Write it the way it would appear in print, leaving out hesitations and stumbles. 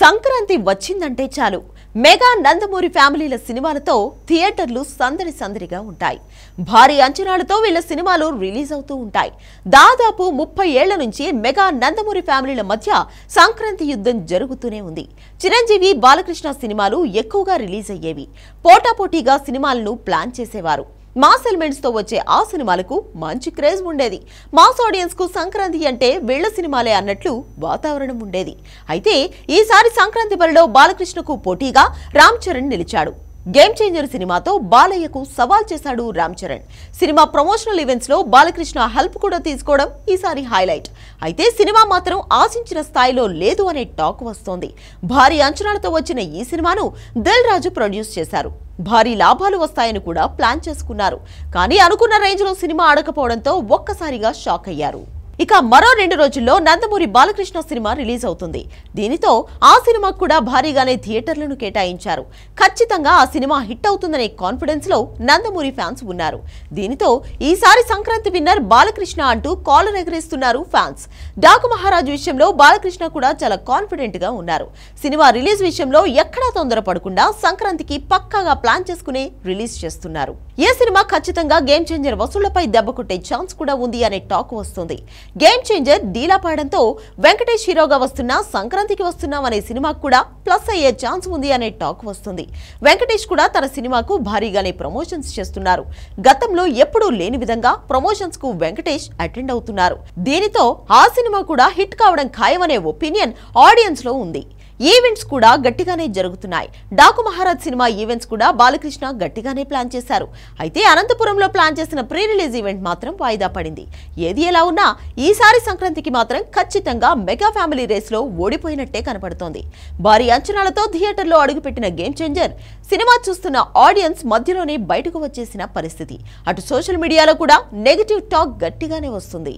సంక్రాంతి వచ్చిందంటే చాలు మెగా నందమూరి ఫ్యామిలీల సినిమాలతో థియేటర్లు సందడి సందడిగా ఉంటాయి. భారీ అంచనాలతో వీళ్ళ సినిమాలు రిలీజ్ అవుతూ ఉంటాయి. దాదాపు 30 ఏళ్ల నుంచి మెగా నందమూరి ఫ్యామిలీల మధ్య సంక్రాంతి యుద్ధం జరుగుతూనే ఉంది. చిరంజీవి, బాలకృష్ణ సినిమాలు ఎక్కువగా రిలీజ్ అయ్యేవి. పోటాపోటీగా సినిమాలను ప్లాన్ చేసేవారు. మాస్ ఎలిమెంట్స్ తో వచ్చే ఆ సినిమాలకు మంచి క్రేజ్ ఉండేది. మాస్ ఆడియన్స్ కు సంక్రాంతి అంటే వీళ్ల సినిమాలే అన్నట్లు వాతావరణం ఉండేది. అయితే ఈసారి సంక్రాంతి బరిలో బాలకృష్ణకు పోటీగా రామ్ చరణ్ నిలిచాడు. గేమ్ చేంజర్ సినిమాతో బాలయ్యకు సవాల్ చేశాడు Ram Charan. Cinema promotional events లో బాలకృష్ణ హెల్ప్ కూడా తీసుకోవడం ఈసారి హైలైట్. అయితే సినిమా మాత్రం ఆశించిన స్థాయిలో లేదు అనే టాక్ వస్తోంది. భారీ అంచనాలతో వచ్చిన ఈ సినిమాను దిల్ రాజు ప్రొడ్యూస్ చేశారు. భారీ లాభాలు వస్తాయని కూడా ప్లాన్ చేసుకున్నారు. కానీ అనుకున్న రేంజ్ లో సినిమా ఆడకపోవడంతో ఒక్కసారిగా షాక్ అయ్యారు. ఇక మరో 2 రోజుల్లో నందమూరి బాలకృష్ణ సినిమా రిలీజ్ అవుతుంది. దీనితో ఆ సినిమాకు కూడా భారీగానే థియేటర్లను కేటాయించారు. ఖచ్చితంగా ఆ సినిమా హిట్ అవుతుందనే కాన్ఫిడెన్స్ లో నందమూరి ఫ్యాన్స్ ఉన్నారు. దీనితో ఈసారి సంక్రాంతి విన్నర్ బాలకృష్ణ అంటూ కాలర్ ఎగరేస్తున్నారు ఫ్యాన్స్. డాకు మహారాజ్ విషయంలో బాలకృష్ణ కూడా చాలా కాన్ఫిడెంట్ గా ఉన్నారు. సినిమా రిలీజ్ విషయంలో ఎక్కడా తొందరపడకుండా సంక్రాంతికి పక్కాగా ప్లాన్ చేసుకుని రిలీజ్ చేస్తున్నారు. ఈ సినిమా ఖచ్చితంగా గేమ్ చేంజర్ వసూళ్లపై దెబ్బ కొట్టే ఛాన్స్ కూడా ఉంది అనే టాక్ వస్తుంది. గేమ్ చేంజర్ డీలా పాడడంతో వెంకటేష్ హీరోగా వస్తున్న సంక్రాంతికి వస్తున్నాం అనే సినిమాకు కూడా ప్లస్ అయ్యే ఛాన్స్ ఉంది అనే టాక్ వస్తుంది. వెంకటేష్ కూడా తన సినిమాకు భారీగానే ప్రమోషన్స్ చేస్తున్నారు. గతంలో ఎప్పుడూ లేని విధంగా ప్రమోషన్స్ కు వెంకటేష్ అటెండ్ అవుతున్నారు. దీనితో ఆ సినిమా కూడా హిట్ కావడం ఖాయమనే ఒపీనియన్ ఆడియన్స్ లో ఉంది. ఈవెంట్స్ కూడా గట్టిగానే జరుగుతున్నాయి. డాకు మహారాజ్ సినిమా ఈవెంట్స్ కూడా బాలకృష్ణ గట్టిగానే ప్లాన్ చేశారు. అయితే అనంతపురంలో ప్లాన్ చేసిన ప్రీ రిలీజ్ ఈవెంట్ మాత్రం వాయిదా పడింది. ఏది ఎలా ఉన్నా ఈసారి సంక్రాంతికి మాత్రం ఖచ్చితంగా మెగా ఫ్యామిలీ రేస్ లో ఓడిపోయినట్టే కనపడుతోంది. భారీ అంచనాలతో థియేటర్లో అడుగుపెట్టిన గేమ్ చేంజర్ సినిమా చూస్తున్న ఆడియన్స్ మధ్యలోనే బయటకు వచ్చేసిన పరిస్థితి. అటు సోషల్ మీడియాలో కూడా నెగటివ్ టాక్ గట్టిగానే వస్తుంది.